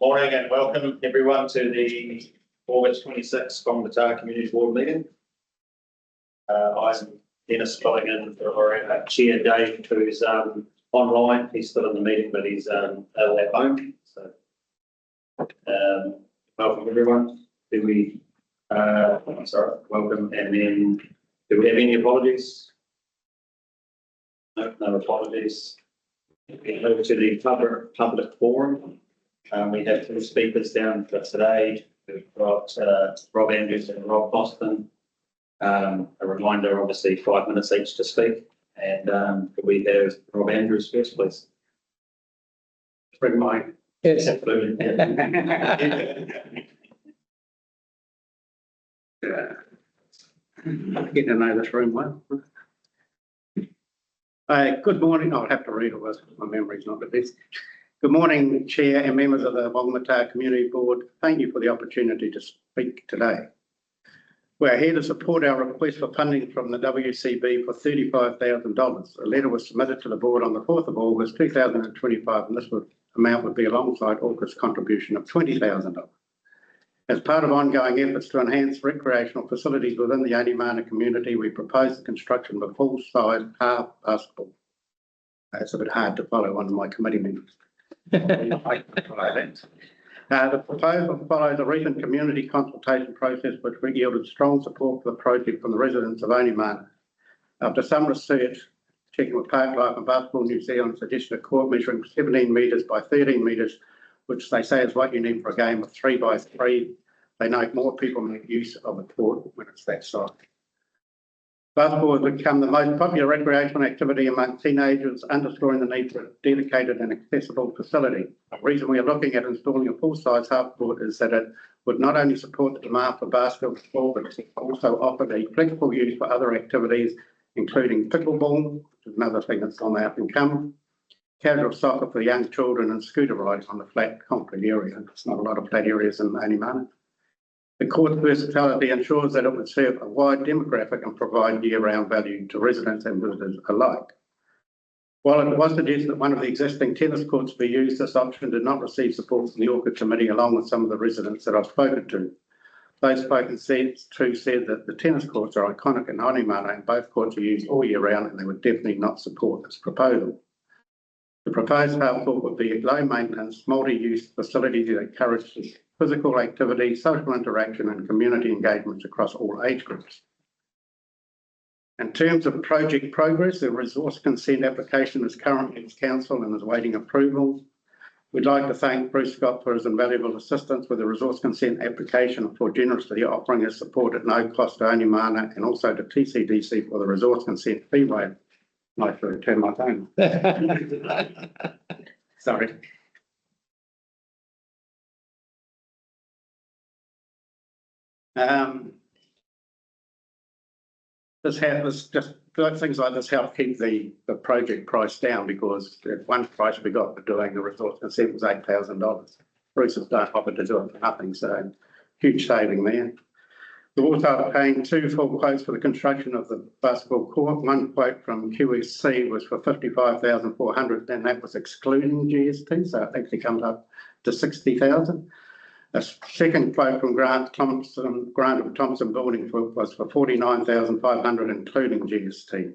Morning and welcome everyone to the August 26th Whangamatā Community Board meeting. I'm Dennis filling in for our Chair Dave, who's online. He's still in the meeting, but he's ill at home. So, welcome everyone. Welcome. And then, do we have any apologies? No apologies. We move to the public forum. We have two speakers down for today. We've got Rob Andrews and Rob Boston. A reminder, obviously, 5 minutes each to speak. And we have Rob Andrews first, please. Bring mine. Yes, absolutely. Getting to know this room well. Good morning. I'll have to read all this because my memory's not the best. Good morning, Chair and members of the Whangamatā Community Board. Thank you for the opportunity to speak today. We're here to support our request for funding from the WCB for $35,000. A letter was submitted to the board on the 4th of August 2025, and this amount would be alongside ORCA's contribution of $20,000. As part of ongoing efforts to enhance recreational facilities within the Onemana community, we propose the construction of a full-size half basketball. It's a bit hard to follow one of my committee members. The proposal follows a recent community consultation process which yielded strong support for the project from the residents of Onemana. After some research, checking with Park Life and Basketball New Zealand, suggested a court measuring 17 metres by 13 metres, which they say is what you need for a game of 3 by 3. They note more people make use of a court when it's that size. Basketball has become the most popular recreational activity among teenagers, underscoring the need for a dedicated and accessible facility. The reason we are looking at installing a full-size half court is that it would not only support the demand for basketball, but also offer the flexible use for other activities, including pickleball, which is another thing that's on the up and come, casual soccer for young children, and scooter rides on the flat concrete area. There's not a lot of flat areas in Onemana. The court's versatility ensures that it would serve a wide demographic and provide year-round value to residents and visitors alike. While it was suggested that one of the existing tennis courts be used, this option did not receive support from the ORCA committee, along with some of the residents that I've spoken to. Those spoken to said that the tennis courts are iconic in Onemana and both courts are used all year round, and they would definitely not support this proposal. The proposed half court would be a low-maintenance, multi-use facility that encourages physical activity, social interaction and community engagement across all age groups. In terms of project progress, the resource consent application is currently with Council and is awaiting approval. We'd like to thank Bruce Scott for his invaluable assistance with the resource consent application and for generously offering his support at no cost to Onemana, and also to TCDC for the resource consent fee waiver. I should return my phone. Sorry. Things like this help keep the project price down, because the one price we got for doing the resource consent was $8,000. Bruce has offered to do it for nothing, so huge saving there. We're also paying 2 full quotes for the construction of the basketball court. One quote from QSC was for $55,400, and that was excluding GST, so it actually comes up to $60,000. A second quote from Grant of Thompson Building was for $49,500, including GST.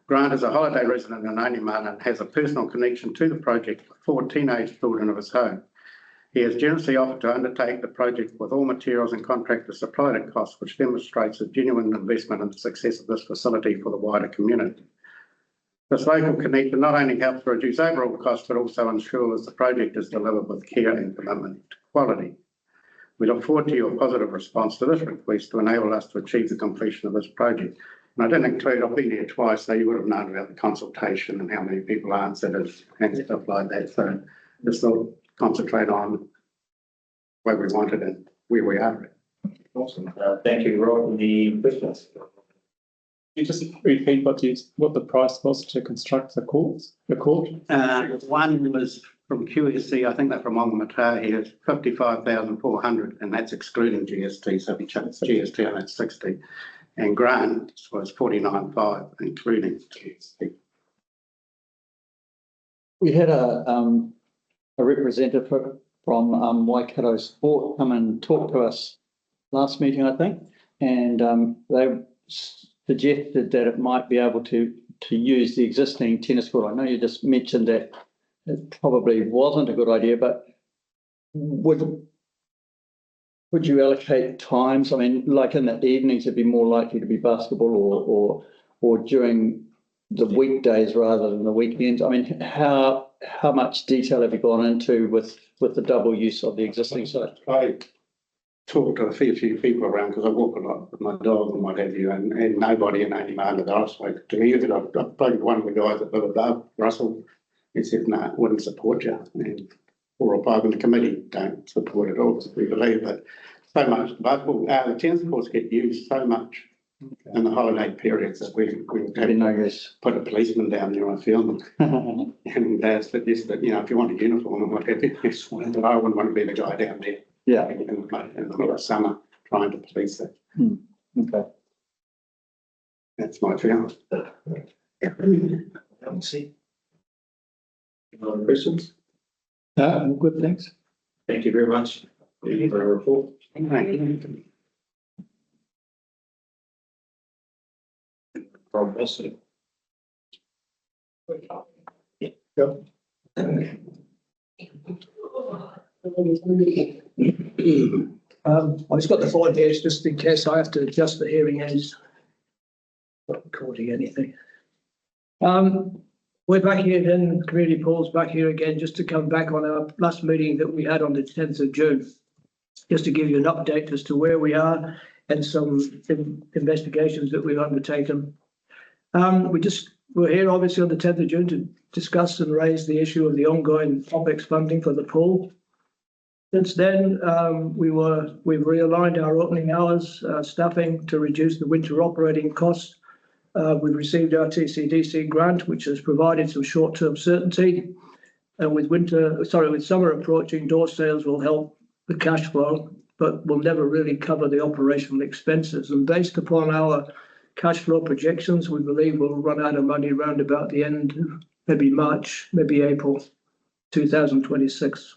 Grant is a holiday resident in Onemana and has a personal connection to the project with 4 teenage children of his own. He has generously offered to undertake the project with all materials and contractors supplied at cost, which demonstrates a genuine investment in the success of this facility for the wider community. This local connection not only helps reduce overall costs, but also ensures the project is delivered with care and commitment to quality. We look forward to your positive response to this request to enable us to achieve the completion of this project. And I didn't include, I've been here twice, so you would have known about the consultation and how many people answered it and stuff like that. So just thought concentrate on where we wanted and where we are. Awesome. Thank you, Rob. Any questions? Can you just repeat what the price was to construct the court? One was from QSC, I think they're from Whangamatā here, $55,400, and that's excluding GST. So if you change GST, and that's 60. And Grant was $49,500, including GST. We had a representative from Waikato Sport come and talk to us last meeting, I think, and they suggested that it might be able to use the existing tennis court. I know you just mentioned that it probably wasn't a good idea, but would you allocate times? I mean, like in the evenings, it'd be more likely to be basketball, or during the weekdays rather than the weekends. I mean, how much detail have you gone into with the double use of the existing site? I talked to a fair few people around because I walk a lot with my dog and what have you, and nobody in Onemana that I've spoken to either. I've spoken to one of the guys that live above, Russell. He said, no, it wouldn't support you. And 4 or 5 in the committee don't support it all, because we believe that so much the tennis courts get used so much in the holiday periods that we have to put a policeman down there, I feel. And suggest that, if you want a uniform and what have you, but I wouldn't want to be the guy down there. Yeah. In the middle of summer trying to police it. Okay. That's my feeling. See. Any other questions? Good, thanks. Thank you very much for a report. Rob Wilson. I've just got the 5 days just in case I have to adjust the hearing aids. Not recording anything. We're back here again, Community Paul's back here again, just to come back on our last meeting that we had on the 10th of June. Just to give you an update as to where we are and some investigations that we've undertaken. We're here obviously on the 10th of June to discuss and raise the issue of the ongoing CAPEX funding for the pool. Since then, we've realigned our opening hours staffing to reduce the winter operating costs. We've received our TCDC grant, which has provided some short-term certainty. And with summer approaching, door sales will help the cash flow, but will never really cover the operational expenses. And based upon our cash flow projections, we believe we'll run out of money around about the end, maybe March, maybe April 2026.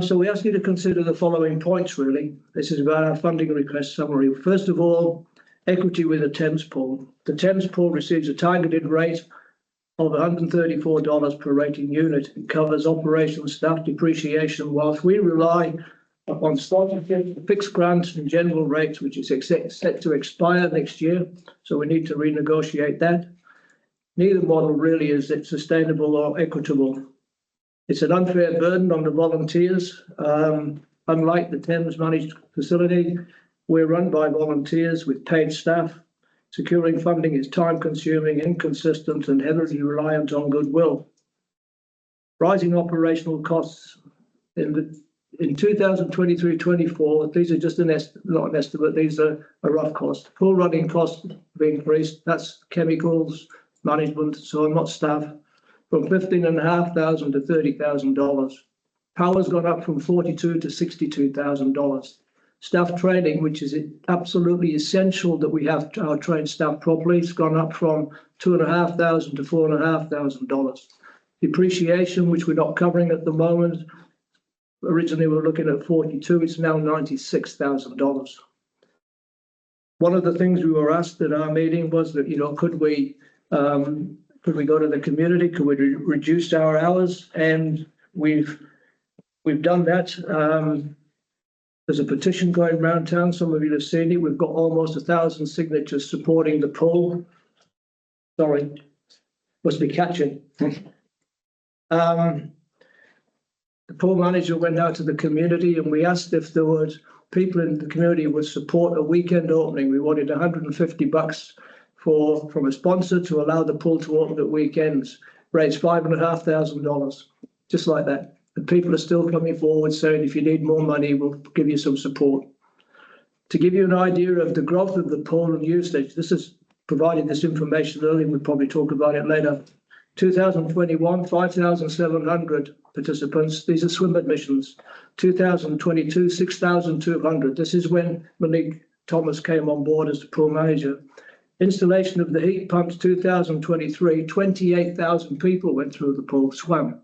So we ask you to consider the following points, really. This is about our funding request summary. First of all, equity with the Thames pool. The Thames pool receives a targeted rate of $134 per rating unit. It covers operational staff depreciation, whilst we rely upon sponsorship, fixed grants and general rates, which is set to expire next year. So we need to renegotiate that. Neither model really is it sustainable or equitable. It's an unfair burden on the volunteers. Unlike the Thames managed facility, we're run by volunteers with paid staff. Securing funding is time-consuming, inconsistent, and heavily reliant on goodwill. Rising operational costs in 2023-24. These are just not an estimate. These are a rough cost. Full running costs have increased. That's chemicals, management, so not staff. From $15,500 to $30,000. Power's gone up from $42,000 to $62,000. Staff training, which is absolutely essential that we have our trained staff properly, has gone up from $2,500 to $4,500. Depreciation, which we're not covering at the moment, originally we were looking at $42,000, it's now $96,000. One of the things we were asked at our meeting was that, could we go to the community? Could we reduce our hours? And we've done that. There's a petition going around town. Some of you have seen it. We've got almost 1,000 signatures supporting the pool. Sorry, must be catching. The pool manager went out to the community and we asked if there was people in the community would support a weekend opening. We wanted $150 from a sponsor to allow the pool to open at weekends. Raised $5,500, just like that. And people are still coming forward saying, if you need more money, we'll give you some support. To give you an idea of the growth of the pool and usage, this is providing this information earlier. We'll probably talk about it later. 2021, 5,700 participants. These are swim admissions. 2022, 6,200. This is when Malik Thomas came on board as the pool manager. Installation of the heat pumps, 2023, 28,000 people went through the pool, swam.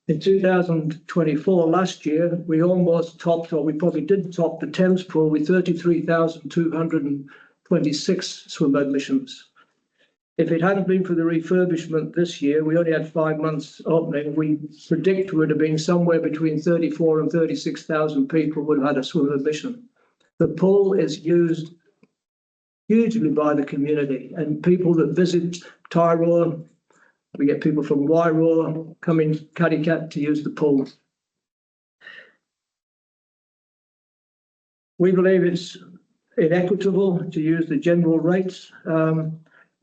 In 2024, last year, we almost topped, or we probably did top the Thames pool with 33,226 swim admissions. If it hadn't been for the refurbishment this year, we only had 5 months opening. We predict would have been somewhere between 34 and 36,000 people would have had a swim admission. The pool is used hugely by the community, and people that visit Tyrone, we get people from Wairoa coming Karakia to use the pool. We believe it's inequitable to use the general rates.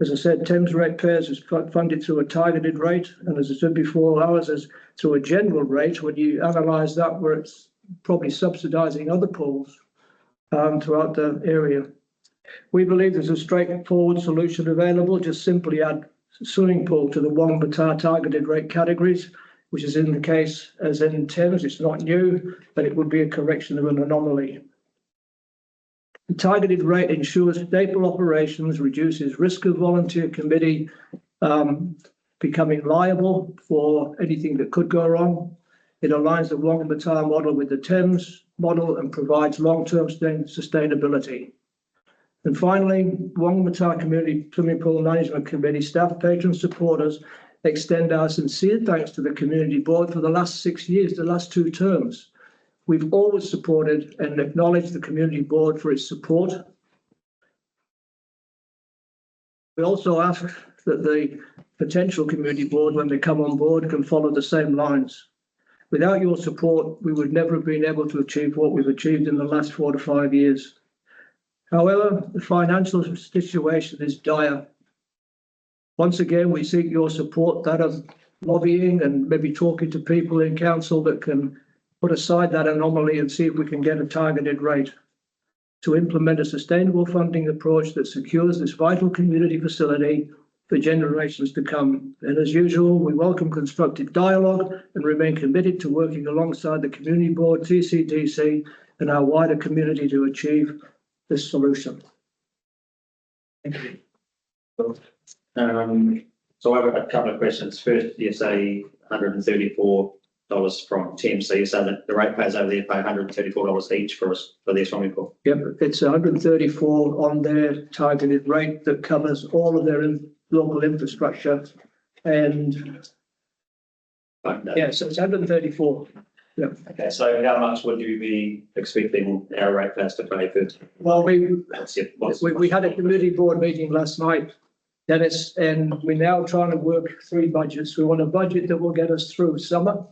As I said, Thames ratepayers is funded through a targeted rate, and as I said before, ours is through a general rate. When you analyse that, where it's probably subsidising other pools throughout the area. We believe there's a straightforward solution available. Just simply add swimming pool to the Whangamatā targeted rate categories, which is in the case as in Thames. It's not new, but it would be a correction of an anomaly. The targeted rate ensures staple operations, reduces risk of volunteer committee becoming liable for anything that could go wrong. It aligns the Whangamatā model with the Thames model and provides long-term sustainability. And finally, Whangamatā Community Swimming Pool Management Committee staff, patrons, supporters extend our sincere thanks to the Community Board for the last 6 years, the last 2 terms. We've always supported and acknowledged the Community Board for its support. We also ask that the potential Community Board, when they come on board, can follow the same lines. Without your support, we would never have been able to achieve what we've achieved in the last 4 to 5 years. However, the financial situation is dire. Once again, we seek your support, that of lobbying and maybe talking to people in council that can put aside that anomaly and see if we can get a targeted rate to implement a sustainable funding approach that secures this vital community facility for generations to come. And as usual, we welcome constructive dialogue and remain committed to working alongside the Community Board, TCDC, and our wider community to achieve this solution. Thank you. So I have a couple of questions. First, you say $134 from Thames. So you say that the ratepayers over there pay $134 each for their swimming pool? Yep, it's 134 on their targeted rate that covers all of their local infrastructure. And yeah, so it's 134. Yeah. Okay, so how much would you be expecting our ratepayers to pay for? Well, we had a community board meeting last night, Dennis, and we're now trying to work 3 budgets. We want a budget that will get us through summer.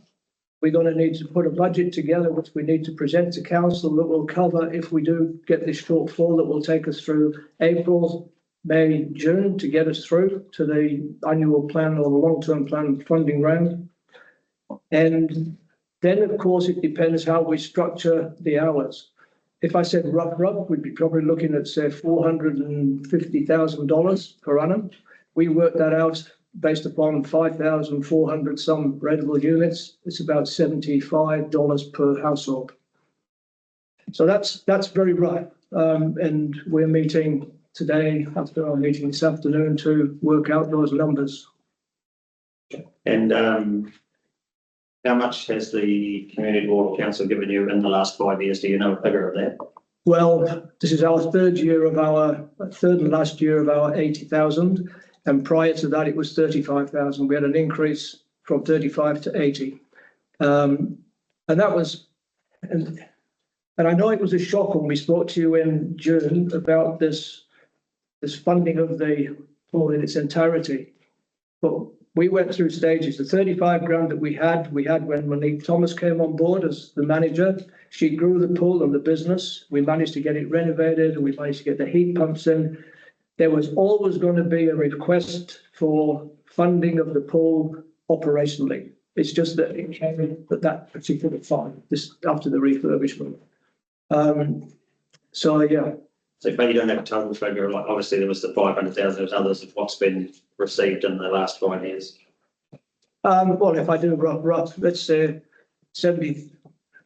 We're going to need to put a budget together, which we need to present to council that will cover if we do get this shortfall, that will take us through April, May, June to get us through to the annual plan or the long-term plan funding round. And then, of course, it depends how we structure the hours. If I said rough, we'd be probably looking at, say, $450,000 per annum. We worked that out based upon 5,400 some rateable units. It's about $75 per household. So that's very rough. And we're meeting today, after our meeting this afternoon, to work out those numbers. And how much has the Community Board or Council given you in the last 5 years? Do you know a figure of that? Well, this is our third and last year of our 80,000. And prior to that, it was 35,000. We had an increase from 35 to 80. And that was, and I know it was a shock when we spoke to you in June about this funding of the pool in its entirety. But we went through stages. The 35 grand that we had when Monique Thomas came on board as the manager. She grew the pool and the business. We managed to get it renovated, and we managed to get the heat pumps in. There was always going to be a request for funding of the pool operationally. It's just that it came in at that particular time, this after the refurbishment. So yeah. So, but you don't have a total figure. Like obviously there was the 500,000. There's others of what's been received in the last 5 years. Well, if I do rough, let's say 70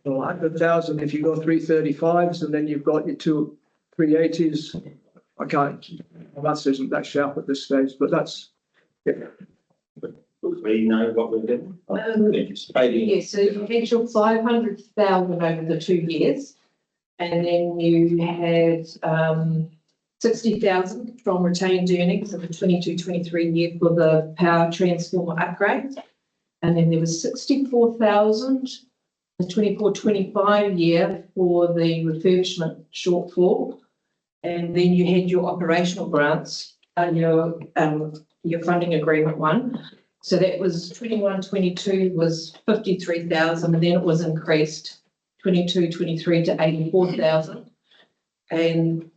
or 100,000. If you go 335s, and then you've got your 2 380s. My maths isn't that sharp at this stage, but that's, yeah. We know what we're doing. Yes, so you had your 500,000 over the 2 years. And then you had 60,000 from retained earnings of the 22-23 year for the power transformer upgrade. And then there was 64,000 the 24-25 year for the refurbishment shortfall. And then you had your operational grants and your funding agreement one. So that was 21-22 was 53,000, and then it was increased 22-23 to 84,000. And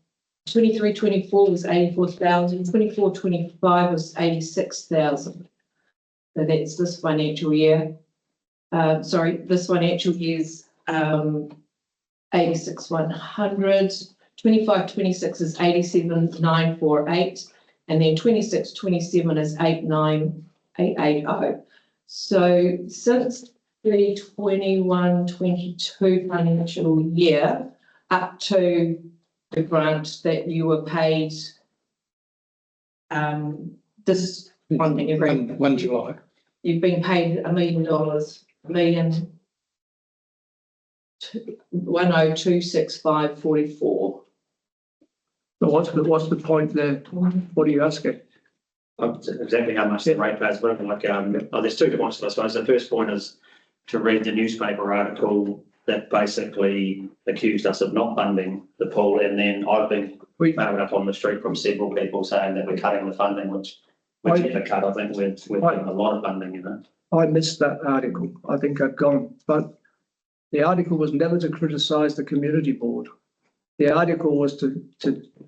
23-24 was 84,000, 24-25 was 86,000. So that's this financial year. This financial year's 86,100. 25-26 is 87,948, and then 26-27 is 89,880. So since the 21-22 financial year, up to the grant that you were paid, this funding agreement. 1 July. You've been paid $1 million, 1,102,6544. So what's the point there? What are you asking? Exactly how much the rate pays, but there's 2 points, I suppose. The first point is to read the newspaper article that basically accused us of not funding the pool, and then I've been mailed up on the street from several people saying that we're cutting the funding, which never cut. I think we're getting a lot of funding, you know. I missed that article. I think I'd gone, but the article was never to criticise the community board. The article was to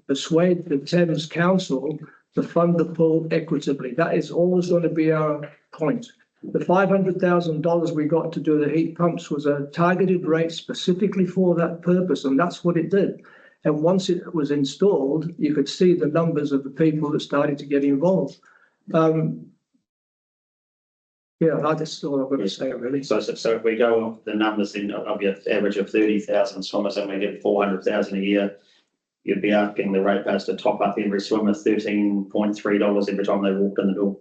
persuade the Thames Council to fund the pool equitably. That is always going to be our point. The $500,000 we got to do the heat pumps was a targeted rate specifically for that purpose, and that's what it did. And once it was installed, you could see the numbers of the people that started to get involved. That's all I've got to say, really. So if we go off the numbers then of your average of 30,000 swimmers and we get 400,000 a year, you'd be asking the ratepayers to top up every swimmer $13.3 every time they walked in the door.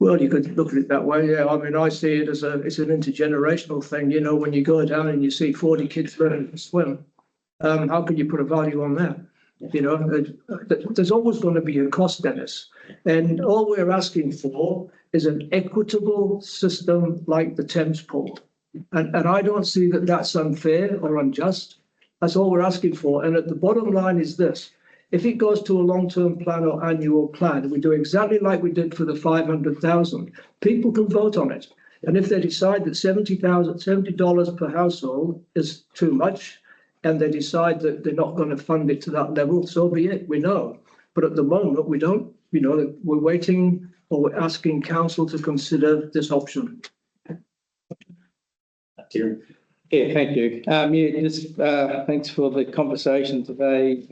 Well, you could look at it that way, yeah. I mean, I see it as it's an intergenerational thing. You know, when you go down and you see 40 kids learning to swim, how can you put a value on that? You know, there's always going to be a cost, Dennis. And all we're asking for is an equitable system like the Thames pool. And I don't see that that's unfair or unjust. That's all we're asking for. And at the bottom line is this. If it goes to a long-term plan or annual plan, we do exactly like we did for the 500,000, people can vote on it. And if they decide that $70 per household is too much, and they decide that they're not going to fund it to that level, so be it, we know. But at the moment, we don't, you know, we're waiting or we're asking council to consider this option. Yeah, thank you. Thanks for the conversation today,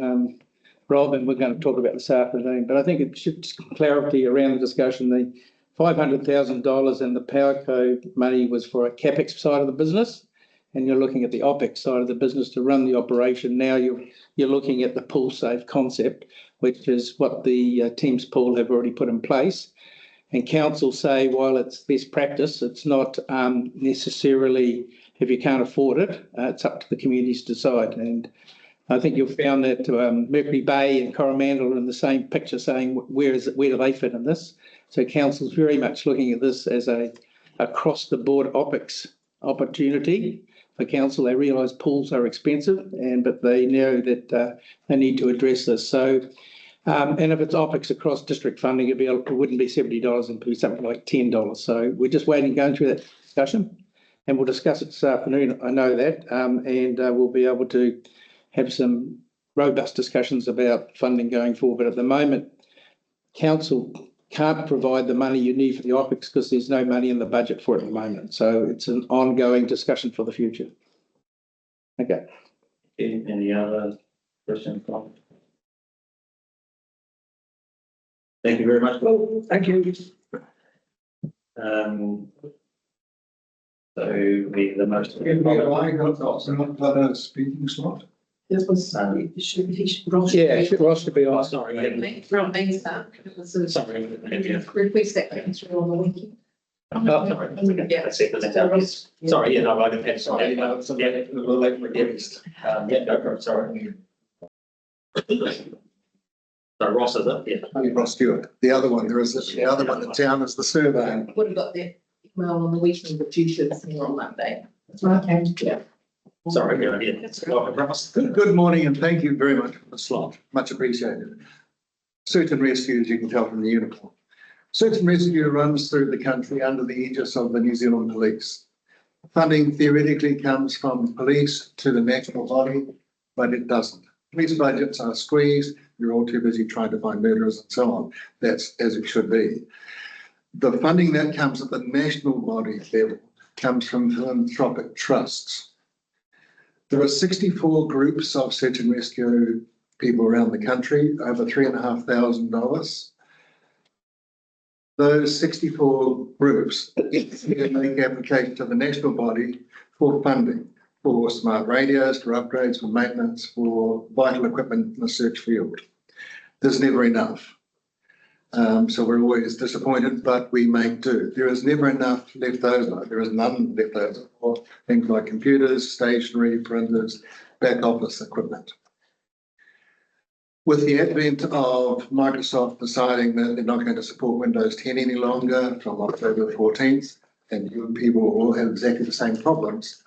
Rob, and we're going to talk about this afternoon. But I think it should clarity around the discussion. The $500,000 and the PowerCo money was for a CAPEX side of the business, and you're looking at the OPEX side of the business to run the operation. Now you're looking at the pool safe concept, which is what the Thames pool have already put in place. And council say, while it's best practice, it's not necessarily, if you can't afford it, it's up to the communities to decide. And I think you've found that Mercury Bay and Coromandel are in the same picture, saying where do they fit in this? So council's very much looking at this as a across the board OPEX opportunity for council. They realise pools are expensive, but they know that they need to address this. So. And if it's OPEX across district funding, it wouldn't be $70, it'd be something like $10. So we're just going through that discussion, and we'll discuss it this afternoon. I know that, and we'll be able to have some robust discussions about funding going forward. But at the moment, council can't provide the money you need for the OPEX because there's no money in the budget for it at the moment. So it's an ongoing discussion for the future. Okay. Any other questions? Thank you very much. Well, thank you. So the most. Speaking slot. It was, Ross. Yeah, Ross should be on. Sorry. From me, sir. It was a Sorry. request that came through on the weekend. Yeah. That's it, that's it. Sorry, yeah, no, I didn't have, sorry. Yeah, go for it, sorry. So Ross, is it? Yeah. Ross Stewart. The other one, the other one in town is the survey. Would have got that email on the weekend, but you should have seen on Monday. Okay, yeah. Sorry, yeah. Welcome, Ross. Good morning and thank you very much for the slot. Much appreciated. Search and rescue, as you can tell from the uniform. Search and rescue runs through the country under the aegis of the New Zealand Police. Funding theoretically comes from police to the national body, but it doesn't. Police budgets are squeezed. You're all too busy trying to find murderers and so on. That's as it should be. The funding that comes at the national body level comes from philanthropic trusts. There are 64 groups of search and rescue people around the country, over $3,500. Those 64 groups make application to the national body for funding, for smart radios, for upgrades, for maintenance, for vital equipment in the search field. There's never enough. So we're always disappointed, but we make do. There is never enough left over. There is none left over for things like computers, stationery, printers, back office equipment. With the advent of Microsoft deciding that they're not going to support Windows 10 any longer from October the 14th, and you people all have exactly the same problems,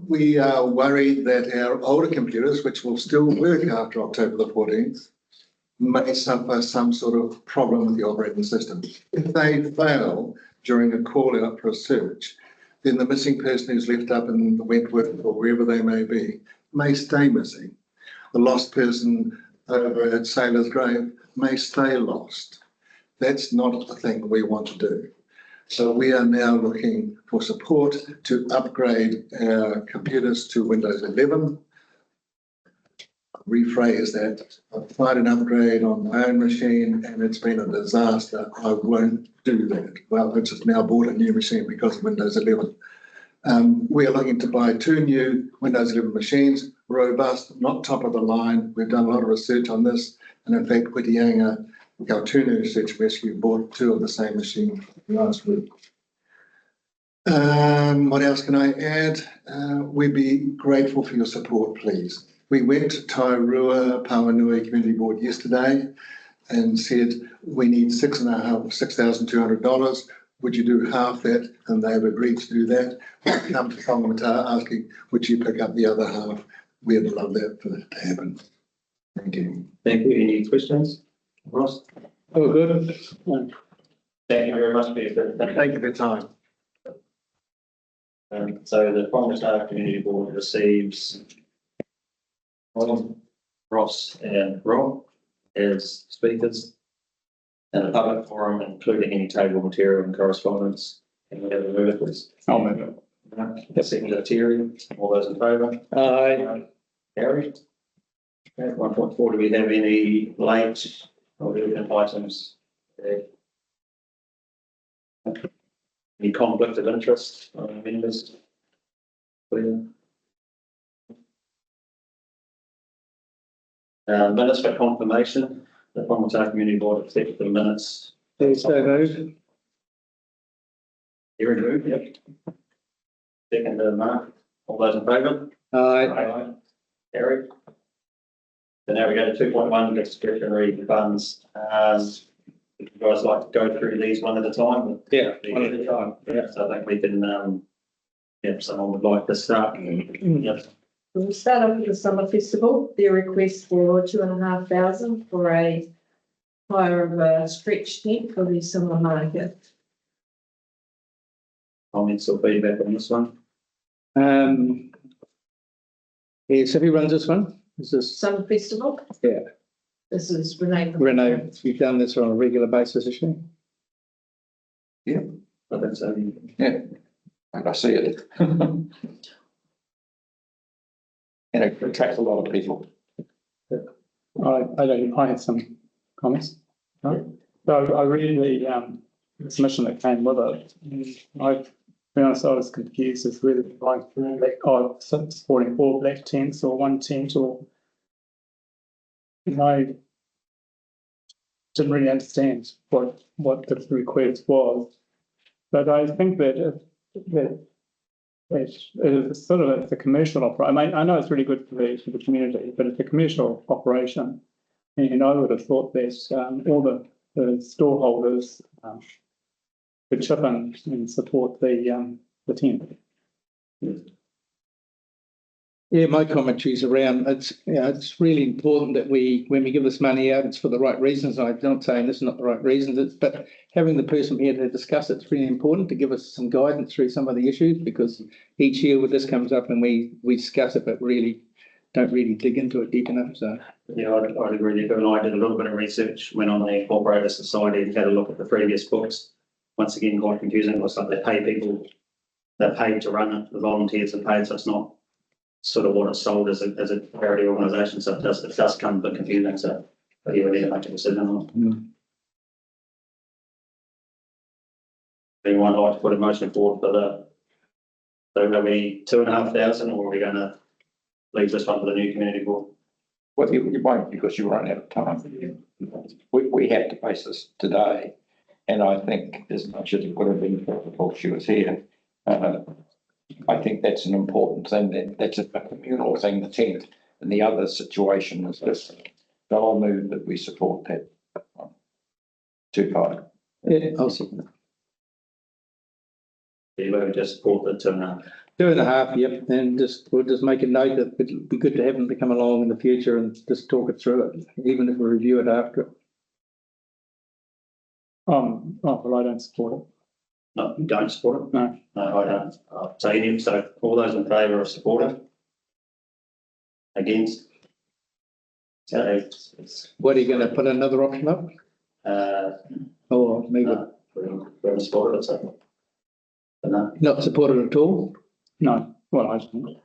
we are worried that our older computers, which will still work after October the 14th, may suffer some sort of problem with the operating system. If they fail during a call out for a search, then the missing person who's left up in the Wentworth or wherever they may be may stay missing. The lost person over at Sailor's Grave may stay lost. That's not the thing we want to do. So we are now looking for support to upgrade our computers to Windows 11. Rephrase that. I've tried an upgrade on my own machine and it's been a disaster. I won't do that. Well, I've just now bought a new machine because of Windows 11. We are looking to buy 2 new Windows 11 machines, robust, not top of the line. We've done a lot of research on this. And in fact, Whitianga, our 2 new search and rescue, bought 2 of the same machine last week. What else can I add? We'd be grateful for your support, please. We went to Tairua Pawanui Community Board yesterday and said, we need $6,200. Would you do half that? And they've agreed to do that. We come to Whangamatā asking, would you pick up the other half? We'd love that for that to happen. Thank you. Thank you. Any questions? Ross? Oh, good. Thank you very much for your presentation. Thank you for your time. So the Whangamatā Community Board receives Ross and Rob as speakers and a public forum, including any table material and correspondence. Can we have a move, please? I'll move it. Second, Terry. All those in favour? Aye. Carried. Okay, 1.4, do we have any late or urgent items? Any conflict of interest on members? Clear. Minutes for confirmation. The Whangamatā Community Board accepts the minutes. Please so moved. Here and move, yep. Second, Mark. All those in favour? Aye. Carried. So now we go to 2.1 discretionary funds. Would you guys like to go through these one at a time? Yeah, one at a time. Yeah, so I think we can, if someone would like to start. Yep. We'll start off with the summer festival. Their request for $2,500 for a hire of a stretch tent for the summer market. Comments or feedback on this one? Yes, who runs this one? Is this Summer festival? Yeah. This is Renee. Renee? You've done this on a regular basis, isn't I think so. Yeah, and I see it. And it attracts a lot of people. I had some comments. Right? So I read the submission that came with it. To be honest, I was confused as whether like supporting 4 black tents or 1 tent, or I didn't really understand what the request was. But I think that it's sort of it's a commercial operation. I mean, I know it's really good for the community, but it's a commercial operation. And I would have thought that all the storeholders could chip in and support the tent. Yeah, my commentary is around, it's really important that when we give this money out, it's for the right reasons. I'm not saying this is not the right reasons, but having the person here to discuss it's really important to give us some guidance through some of the issues, because each year when this comes up and we discuss it, but really don't really dig into it deep enough. So yeah, I'd agree with you. And I did a little bit of research, went on the Incorporated Society and had a look at the previous books. Once again, quite confusing. It looks like they pay people, they're paid to run it, the volunteers are paid, so it's not sort of what it's sold as a charity organisation. So it does come a bit confusing. So but yeah, we need to make a decision on it. Anyone like to put a motion forward for that? So are we 2,500, or are we going to leave this one for the new community board? Well, you won't, because you run out of time. We have to face this today, and I think as much as it would have been difficult, she was here. I think that's an important thing. That's a communal thing, the tent, and the other situation is this. So I'll move that we support that. 2.5. yeah, I'll see. Yeah, we just support the 2.5. 2.5, yep, and we'll just make a note that it'd be good to have them to come along in the future and just talk it through it, even if we review it after. Well, I don't support it. No, you don't support it? No. No, I don't. So all those in favour of supporting? Against? So it's What are you going to put another option up? Or maybe we haven't supported it, so. But no. not supported at all? No, well, I don't.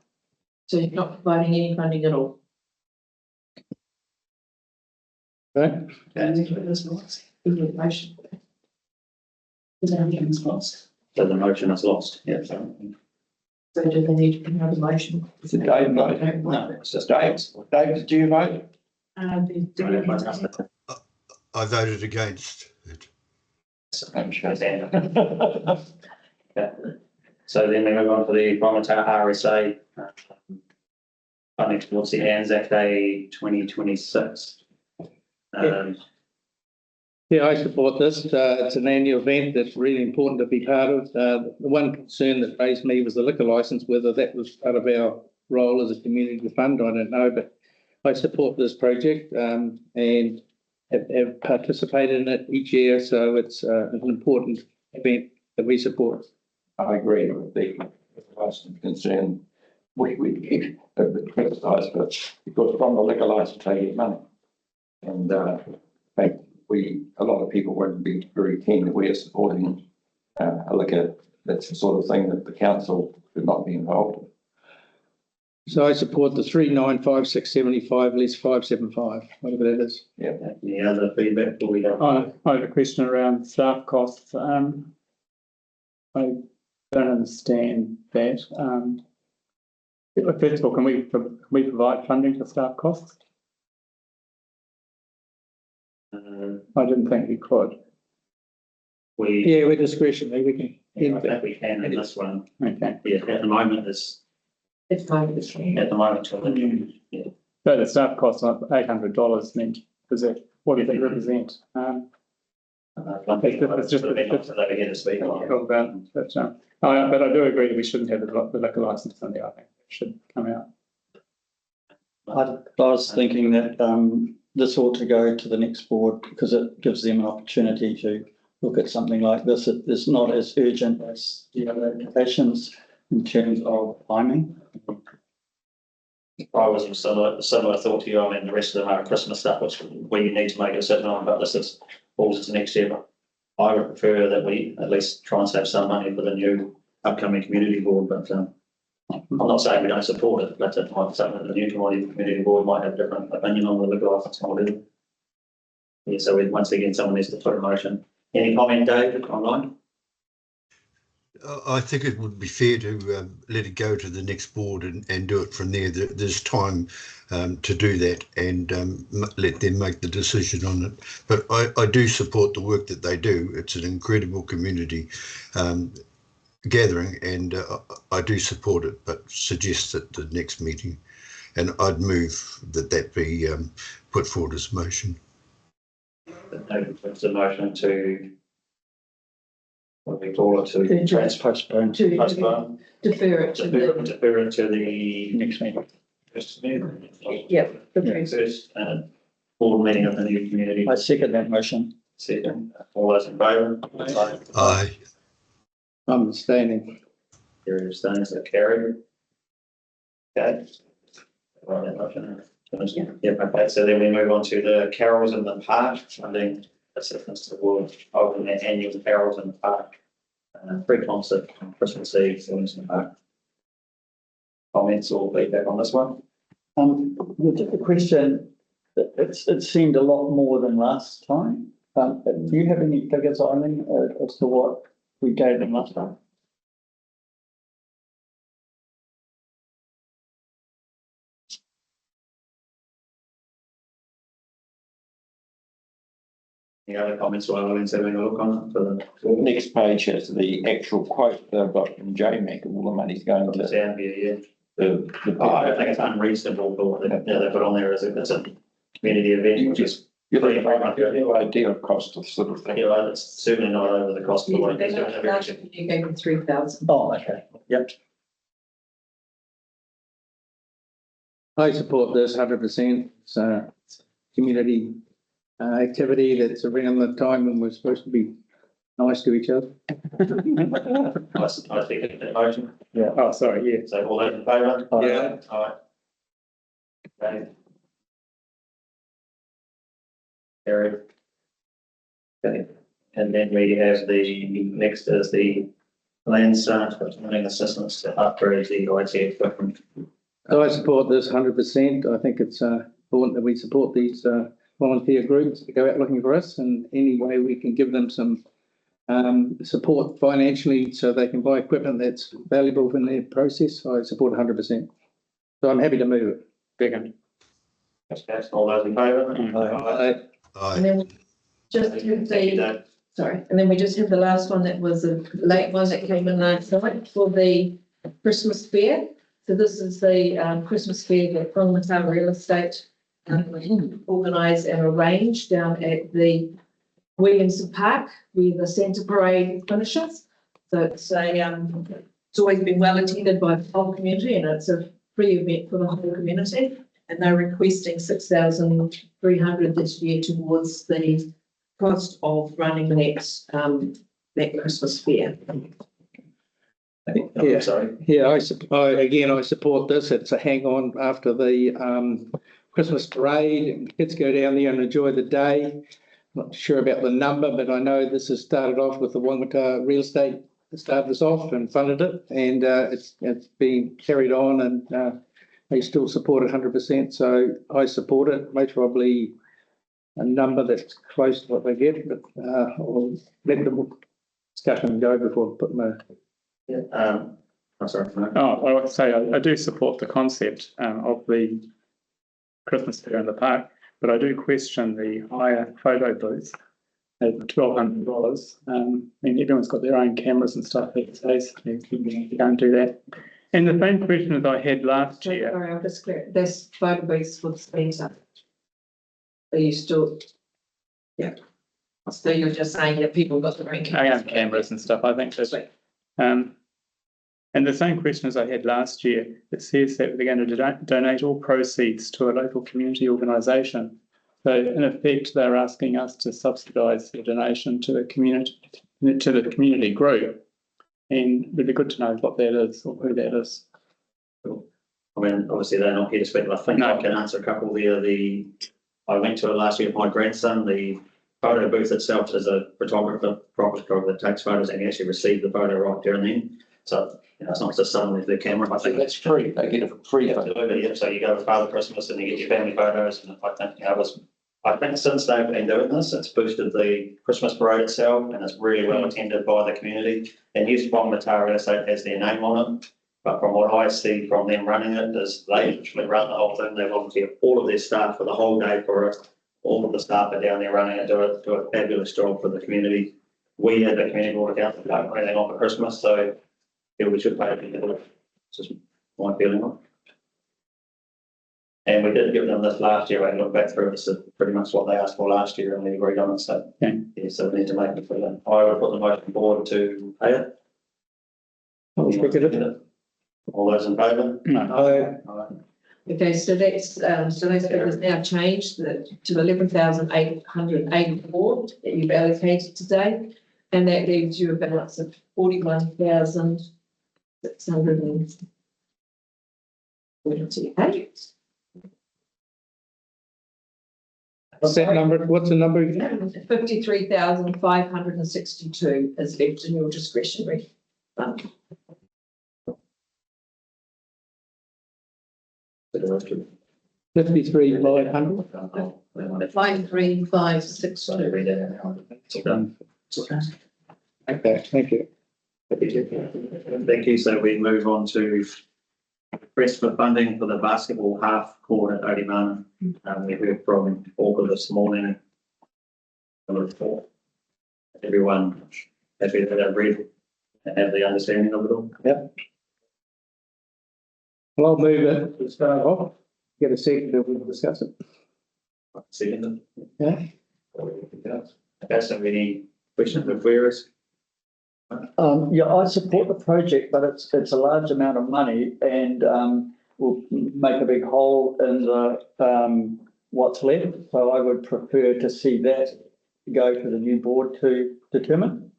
So you're not providing any funding at all? Right? Information. So the motion is lost. Yeah. So So do they need to have a motion? Is it Dave vote? No, it's just Dave. Dave, do you vote? I voted against it. I'm sure. yeah. So then we move on to the Whangamatā RSA funding towards the Anzac Day 2026. Yeah, I support this. It's an annual event that's really important to be part of. The one concern that raised me was the liquor licence, whether that was part of our role as a community fund, I don't know, but I support this project and have participated in it each year, so it's an important event that we support. I agree with the license concern. We keep a bit criticised, but because from the liquor licence they get money. And in fact, a lot of people wouldn't be very keen that we are supporting a liquor. That's the sort of thing that the council should not be involved in. So I support the 395,675 less 575, whatever that is. Yeah. Any other feedback before we go? I have a question around staff costs. I don't understand that. First of all, can we provide funding for staff costs? I didn't think we could. Yeah, we're discretionary. We can. Yeah, I think we can in this one. Okay. Yeah, at the moment it's It's fine. at the moment till the new. Yeah. So the staff costs are $800. Then what does it represent? It's just a bit nice to let her get to speak. Talk about, but I do agree that we shouldn't have the liquor licence in there. I think it should come out. I was thinking that this ought to go to the next board because it gives them an opportunity to look at something like this. It's not as urgent as the other applications in terms of timing. I was in similar thought to you. I mean, the rest of them are Christmas stuff, which we need to make a decision on, but this is falls to next year. But I would prefer that we at least try and save some money for the new upcoming community board. But I'm not saying we don't support it, but it might be something that the new community board might have a different opinion on the liquor licence model. Yeah, so once again, someone needs to put a motion. Any comment, Dave, online? I think it would be fair to let it go to the next board and do it from there. There's time to do that and let them make the decision on it. But I do support the work that they do. It's an incredible community gathering, and I do support it, but suggest at the next meeting. And I'd move that be put forward as a motion. It's a motion to, what do we call it, to transfer, Postpone To postpone, defer it to the, defer it to the next meeting. first meeting. yeah, the First board meeting of the new community. I second that motion. Second, all those in favour? Aye. I'm abstaining. There is those that carry. Okay. Right, that motion. Yeah, okay, so then we move on to the carols in the park, funding assistance towards holding their annual carols in the park. Free concert on Christmas Eve, in the park. Comments or feedback on this one? Just a question, it seemed a lot more than last time. Do you have any figures, Eileen, as to what we gave them last time? Any other comments while Eileen's having a look on it for the Next page has the actual quote that I've got from JMAC, all the money's going to sound here, yeah? the. I think it's unreasonable for what they put on there as if it's a community event, which is You have no idea of cost of sort of thing. you know, it's certainly not over the cost of what they it's got doing. last year, you gave them 3,000. Oh, okay, yep. I support this 100%. It's a community activity that's around the time when we're supposed to be nice to each other. I think that motion. Yeah. Oh, sorry. Yeah. So all those in favour? Yeah. Aye. Okay. Carried. Okay, and then we have the next is the land start funding assistance to upgrade the IT equipment. So I support this 100%. I think it's important that we support these volunteer groups to go out looking for us, and any way we can give them some support financially so they can buy equipment that's valuable in their process, I support 100%. So I'm happy to move it. Second. Okay, all those in favour? Aye. Aye. And then we just have the, sorry, and then we just have the last one that was a late one that came in last night for the Christmas fair. So this is the Christmas fair that Whangamatā Real Estate organised and arranged down at the Williamson Park where the Santa Parade finishes. So it's it's always been well attended by the whole community, and it's a free event for the whole community. And they're requesting 6,300 this year towards the cost of running that Christmas fair. Yeah. Sorry. Yeah, I support this. It's a hang on after the Christmas parade. Kids go down there and enjoy the day. Not sure about the number, but I know this has started off with the Whangamatā Real Estate that started this off and funded it, and it's been carried on, and they still support it 100%. So I support it. Most probably a number that's close to what they get, but I'll let the discussion go before I put my. Yeah, I'm sorry. No. Oh, I would say I do support the concept of the Christmas fair in the park, but I do question the higher photo booth at $1,200. I mean, everyone's got their own cameras and stuff these days. You don't do that. And the same question that I had last year. Sorry, I'll just clear. There's photo booths for the Spencer. Are you still? Yeah. So you're just saying that people got their own I have cameras and stuff. I think that's. And the same question as I had last year, it says that they're going to donate all proceeds to a local community organisation. So in effect, they're asking us to subsidise the donation to the community group. And it'd be good to know what that is or who that is. Cool. I mean, obviously they're not here to speak, but I think I can answer a couple there. I went to it last year with my grandson. The photo booth itself is a photographer, proper photographer that takes photos, and he actually received the photo right there and then. So, you know, it's not just someone with their camera. I think That's free, they get a free photo. absolutely, yeah. So you go with Father Christmas and you get your family photos, and I think, you know, I think since they've been doing this, it's boosted the Christmas parade itself and it's really well attended by the community. And yes, Whangamatā Real Estate has their name on it, but from what I see from them running it is they actually run the whole thing. They volunteer all of their staff for the whole day for it. All of the staff are down there running it, do a fabulous job for the community. We as the community board council don't put anything on for Christmas, so yeah, we should pay attention. It's just my feeling on it. And we did give them this last year. I looked back through this is pretty much what they asked for last year, and we agreed on it. So Okay. yeah, so we need to make it for them. I would put the motion forward to pay it. I'll second it. All those in favour? No. Okay, so that's, so those figures now changed to 11,884 that you've allocated today. And that leaves you a balance of 41,648. What's that number? What's the number again? 53,562 is left in your discretionary fund. $53,500. 53,562. Okay, thank you. Thank you. So we move on to request for funding for the basketball half court at Onemana. We heard from ORCA this morning. The report. Everyone happy that I've read and have the understanding of it all. Yep. Well, I'll move it to start off. Get a second and we'll discuss it. Second. Yeah. Okay, so any questions or queries? Yeah, I support the project, but it's a large amount of money and will make a big hole in the what's left. So I would prefer to see that go to the new board to determine.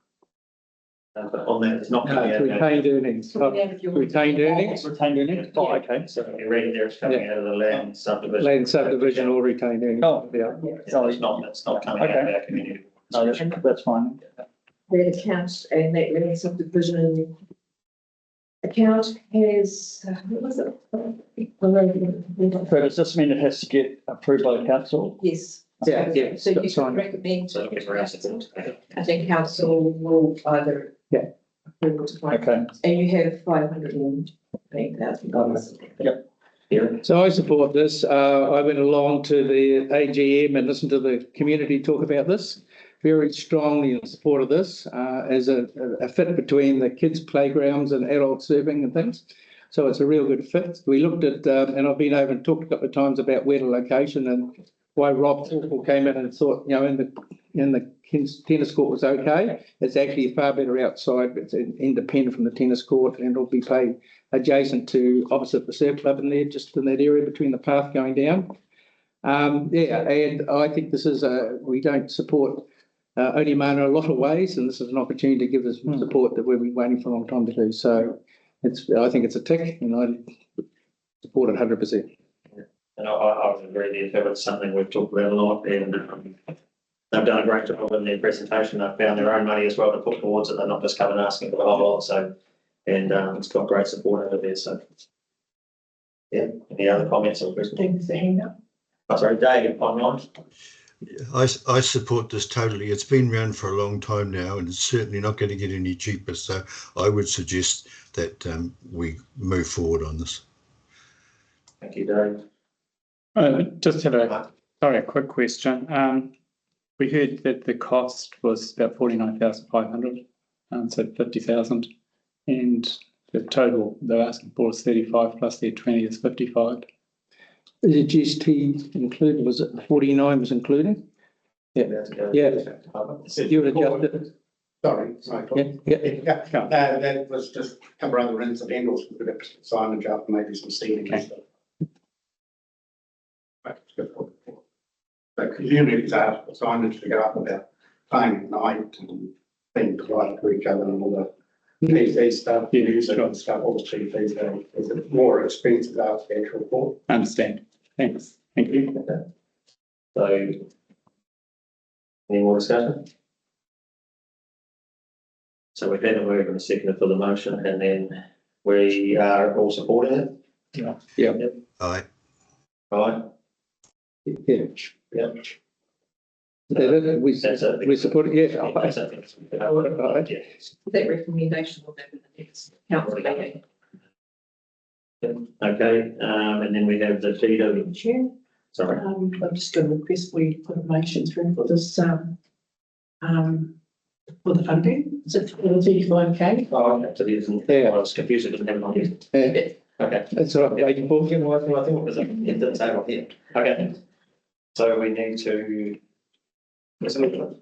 But on that, it's not coming out. Retained earnings. Retained earnings, Retained earnings? Oh, okay. So you read there, it's coming out of the land subdivision. land subdivision or retained earnings. Oh. Yeah. So it's not coming out of Okay. our community. No, that's fine. That account and that land subdivision account has, what was it? So does this mean it has to get approved by the council? Yes. Yeah, yeah, So you that's can fine. recommend So to it's around support. I think council will either. Yeah. Approve it to finance. Okay. And you have $508,000. Yep. Yeah. So I support this. I went along to the AGM and listened to the community talk about this. Very strongly in support of this as a fit between the kids' playgrounds and adult serving and things. So it's a real good fit. We looked at, and I've been over and talked a couple of times about where the location and why Rob came in and thought, in the tennis court was okay. It's actually far better outside. It's independent from the tennis court and it'll be played adjacent to opposite the surf club in there, just in that area between the path going down. And I think this is we don't support Onemana in a lot of ways, and this is an opportunity to give us support that we've been waiting for a long time to do. So I think it's a tick, and I support it 100%. And I would agree there. It's something we've talked about a lot, and they've done a great job in their presentation. They've found their own money as well to put towards it. They're not just coming asking for the whole lot. So, and it's got great support over there. So, yeah. Any other comments or questions? Oh, sorry, Dave, online. I support this totally. It's been around for a long time now and it's certainly not going to get any cheaper. So I would suggest that we move forward on this. Thank you, Dave. Just had a quick question. We heard that the cost was about 49,500, so 50,000, and the total they're asking for is 35 plus their 20 is 55. Is it GST included? Was it 49 was included? Yeah. You would adjust it. Sorry, Michael. Yeah. That was just cover other incidentals, we could have signage up, maybe some seating and stuff. The communities asked for signage to go up about time at night and being polite to each other and all the PC stuff, music and stuff, all the TVs, is it more expensive after the actual court? Understand. Thanks. Thank you. So, any more discussion? So we've had a move and a second for the motion, and then we are all supporting it. Yeah. Aye. Right. Yeah. Yep. We support it, yeah. That's it. Right. Yeah. That recommendation will happen in the next council meeting. Okay, and then we have the deed of, Chair, sorry. I'm just going to request we put a motion through for this, for the funding. Is it for the 35K? Oh, okay, so it isn't, Yeah. I was confused, it didn't have it on here. Yeah, Okay. that's all right. Yeah, you both can work. Well, I think it was, it didn't say it on here. Okay. So we need to. Resolution.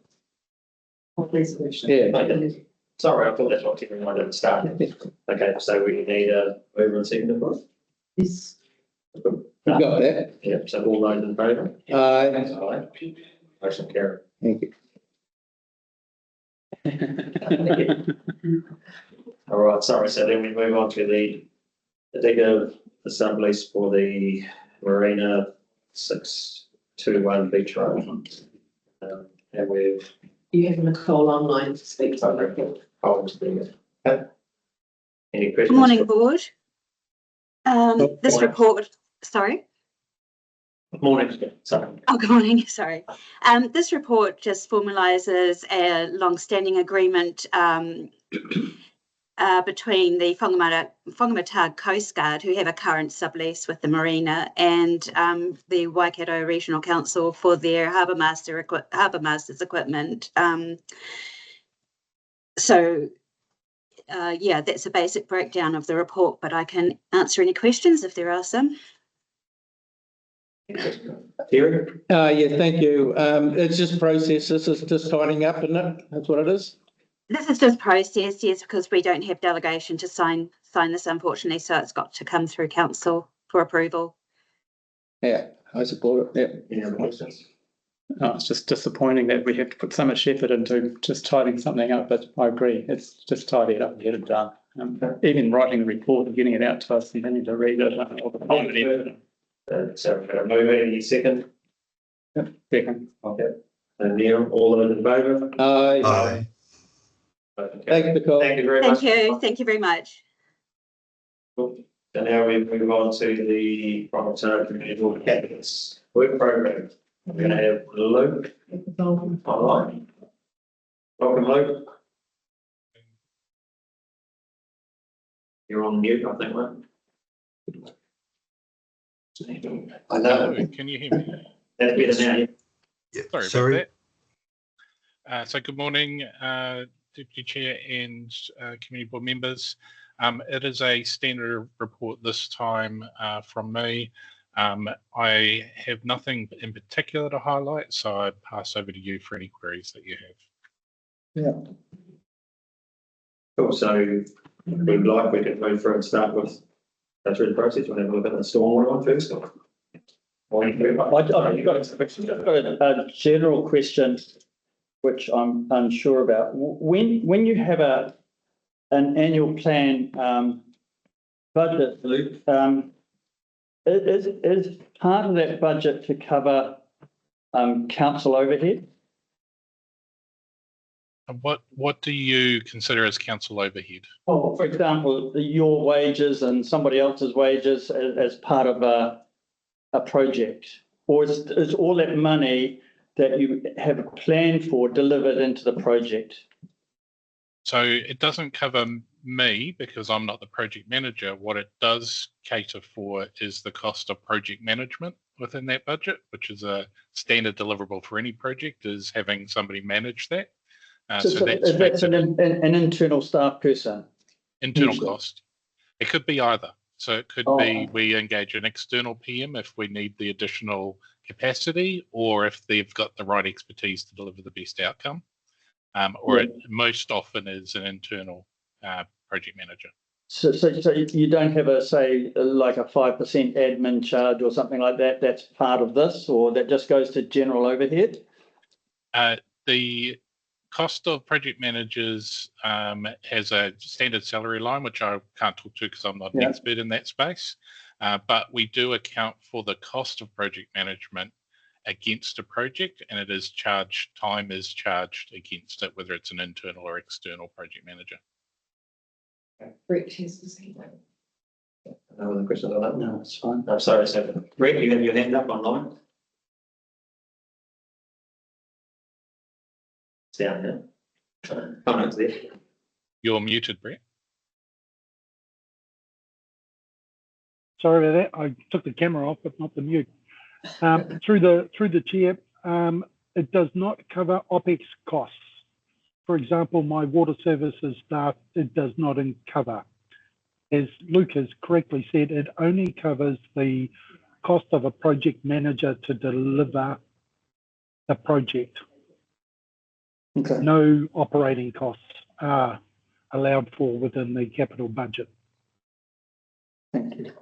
Resolution. Yeah. Okay. Sorry, I thought that's what everyone did at the start. Okay, so we need a mover and seconder for it. Yes. You got that? Yeah, so all those in favour? Aye. Aye. Motion carried. Thank you. All right, sorry, so then we move on to the deed of the sublease for the Marina 621 Beach Road. And we've. You have Nicole online to speak to the report. Any questions? Good morning, board. This morning. report, sorry. Morning, sorry. Oh, good morning, sorry. This report just formalises a long-standing agreement between the Whangamatā Coast Guard, who have a current sublease with the Marina, and the Waikato Regional Council for their harbour masters equipment. Yeah, that's a basic breakdown of the report, but I can answer any questions if there are some. Terry? Yeah, thank you. It's just process. This is just tidying up, isn't it? That's what it is. This is just process, yes, because we don't have delegation to sign this, unfortunately, so it's got to come through council for approval. Yeah, I support it. Yeah. Any other questions? Oh, it's just disappointing that we have to put so much effort into just tidying something up, but I agree, it's just tidy it up and get it done. Even writing the report and getting it out to us and having to read it. So we're going to move any second. Yep, second. Okay. And Neil, all those in favour? Aye. Thank you, Nicole. Thank you very much. Thank you very much. Cool. So now we move on to the Whangamatā Community Board CAPEX work program. We're going to have Luke online. Welcome, Luke. You're on mute, I think, mate. I know. Can you hear me? That's better now. Yeah, Sorry about that. So good morning, Deputy Chair and Community Board members. It is a standard report this time from me. I have nothing in particular to highlight, so I pass over to you for any queries that you have. Yeah. Cool. So we could move through and start with go through the process. We'll have a look at the stormwater one first. I've got a general question, which I'm unsure about. When you have an annual plan budget, Luke, is part of that budget to cover council overhead? What do you consider as council overhead? Oh, for example, your wages and somebody else's wages as part of a project, or is all that money that you have a plan for delivered into the project? So it doesn't cover me because I'm not the project manager. What it does cater for is the cost of project management within that budget, which is a standard deliverable for any project, is having somebody manage that. So that's an internal staff person? Internal usually. cost. It could be either. So it could be we engage an external PM if we need the additional capacity, or if they've got the right expertise to deliver the best outcome. It most often is an internal project manager. So you don't have like a 5% admin charge or something like that? That's part of this, or that just goes to general overhead? The cost of project managers has a standard salary line, which I can't talk to because I'm not an expert in that space. But we do account for the cost of project management against a project, and it is charged, time is charged against it, whether it's an internal or external project manager. Brett has the same. No other questions on that? No, it's fine. I'm sorry, so Brett, you have your hand up online. Sound now. Comments there? You're muted, Brett. Sorry about that. I took the camera off, but not the mute. Through the chair, it does not cover OPEX costs. For example, my water services staff, it does not cover. As Luke has correctly said, it only covers the cost of a project manager to deliver the project. Okay. No operating costs are allowed for within the capital budget. Thank you.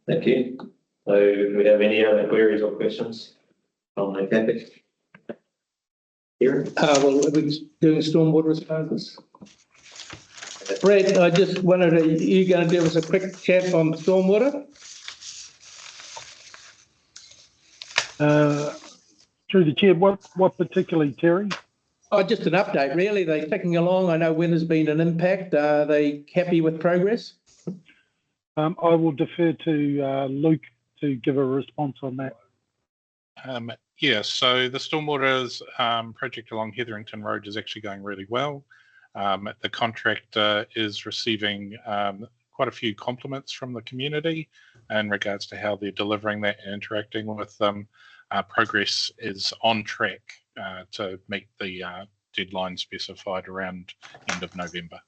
Thank you. So do we have any other queries or questions on the CAPEX? Here? Well, are we doing stormwater as part of this? Brett, I just wondered, are you going to give us a quick chat on stormwater? Through the chair, what particularly, Terry? Oh, just an update, really. They're ticking along. I know weather's been an impact. Are they happy with progress? I will defer to Luke to give a response on that. Yeah, so the stormwater project along Hetherington Road is actually going really well. The contractor is receiving quite a few compliments from the community in regards to how they're delivering that and interacting with them. Progress is on track to meet the deadline specified around end of November.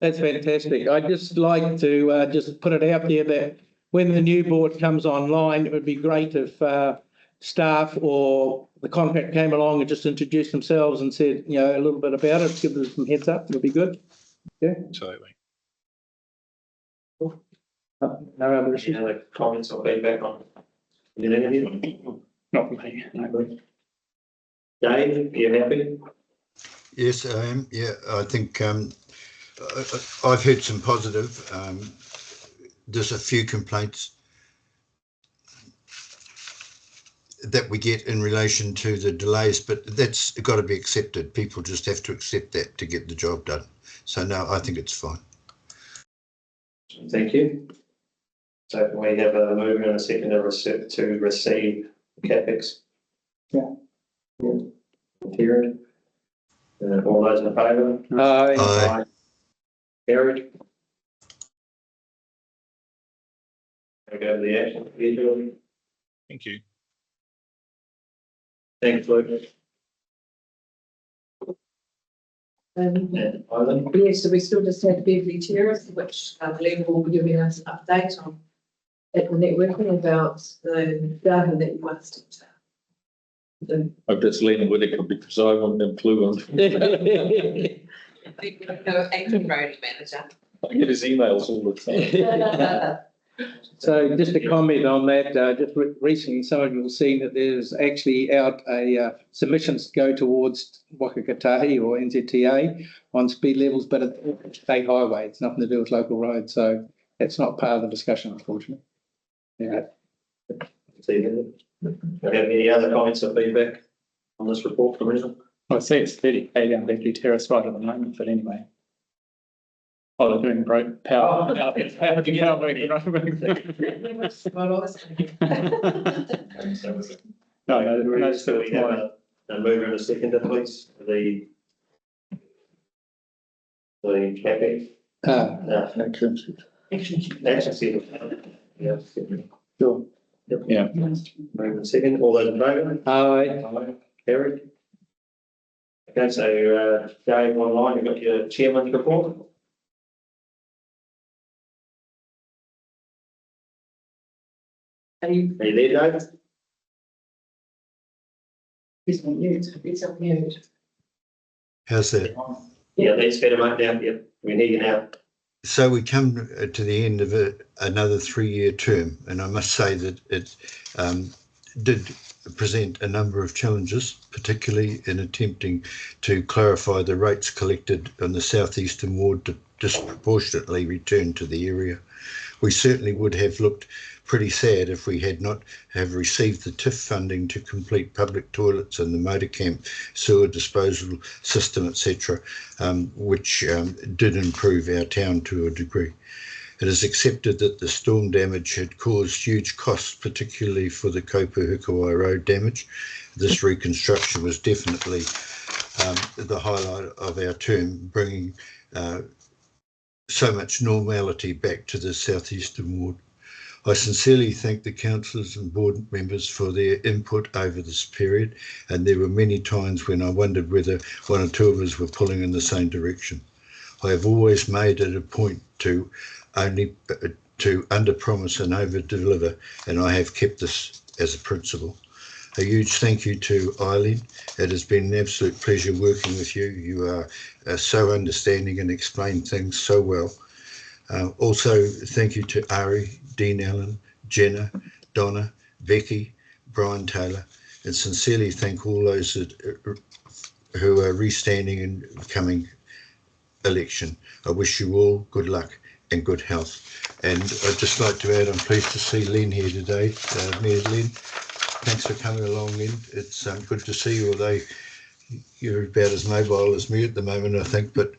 That's fantastic. I'd just like to just put it out there that when the new board comes online, it would be great if staff or the contractor came along and just introduced themselves and said, you know, a little bit about it, give us some heads up, it would be good. Yeah. Absolutely. No other issues? Any other comments or feedback on the interview? Not for me. No. Dave, are you happy? Yes, I am. Yeah, I think I've heard some positive. There's a few complaints that we get in relation to the delays, but that's got to be accepted. People just have to accept that to get the job done. So no, I think it's fine. Thank you. So can we have a mover and a second to receive CAPEX? Yeah. Carried. All those in favour? Aye. Aye. Carried. We go to the action schedule. Thank you. Thanks, Luke. And Ivan? Yeah, so we still just had Beverley Terrace, which Glenn will be giving us an update on at the networking about the data that you wanted to. Hope that's Len Whittaker because I want them fluent. Acting road manager. I get his emails all the time. So just a comment on that, just recently, some of you will see that there's actually out a submissions to go towards Whangamatā or NZTA on speed levels, but it's state highway. It's nothing to do with local roads. So that's not part of the discussion, unfortunately. Yeah. Do you have any other comments or feedback on this report from Marina? I see it's 30k down Beverley Terrace right at the moment, but anyway. Oh, they're doing great power. Oh. No, So we have a mover and a seconder, please, for the CAPEX. Action. Action schedule. Yeah. Sure. Yeah. Mover and second, all those in favour? Aye. Carried. Okay, so Dave, online, you've got your chairman's report. Are you there, Dave? He's on mute. He's on mute. How's that? Yeah, that's better, mate. Now, yeah, we can hear you now. So we come to the end of another 3-year term, and I must say that it did present a number of challenges, particularly in attempting to clarify the rates collected on the southeastern ward to disproportionately return to the area. We certainly would have looked pretty sad if we had not have received the TIF funding to complete public toilets and the motor camp sewer disposal system, etc., which did improve our town to a degree. It is accepted that the storm damage had caused huge costs, particularly for the Kopuhikawai Road damage. This reconstruction was definitely the highlight of our term, bringing so much normality back to the southeastern ward. I sincerely thank the councillors and board members for their input over this period, and there were many times when I wondered whether one or two of us were pulling in the same direction. I have always made it a point to under promise and over deliver, and I have kept this as a principle. A huge thank you to Eileen. It has been an absolute pleasure working with you. You are so understanding and explain things so well. Also, thank you to Ari, Dean Allen, Jenna, Donna, Becky, Brian Taylor, and sincerely thank all those who are restanding in coming election. I wish you all good luck and good health. And I'd just like to add, I'm pleased to see Len here today. Mayor Len, thanks for coming along, Len. It's good to see you, although you're about as mobile as me at the moment, I think, but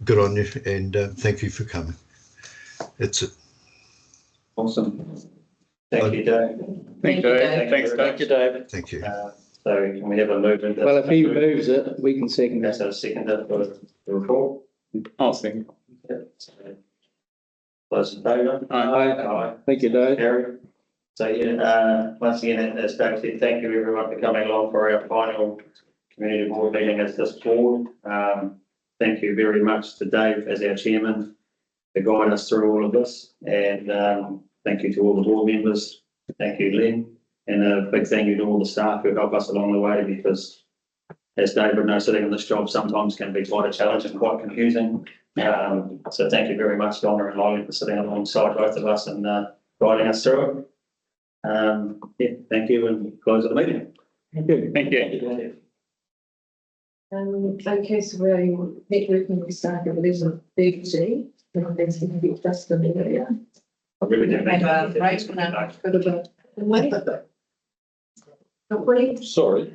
good on you, and thank you for coming. That's it. Awesome. Thank you, Dave. Thank you, Dave. Thanks, Thank you, David. Thank you. So can we have a movement? Well, if he moves it, we can second That's it. a seconder for the report. I'll second. Those in favour? Aye. Thank you, Dave. Carried. So yeah, once again, as Dave said, thank you everyone for coming along for our final community board meeting as this board. Thank you very much to Dave as our chairman for guiding us through all of this, and thank you to all the board members. Thank you, Len, and a big thank you to all the staff who help us along the way, because as David knows, sitting on this job sometimes can be quite a challenge and quite confusing. So thank you very much, Donna and Eileen, for sitting alongside both of us and guiding us through it. Yeah, thank you, and close the meeting. Thank you. Thank you. Okay, so we're networking with staff at 11:30, and that's going to be just the area. I really do thank Have a you. break now, bit of a wait. Sorry.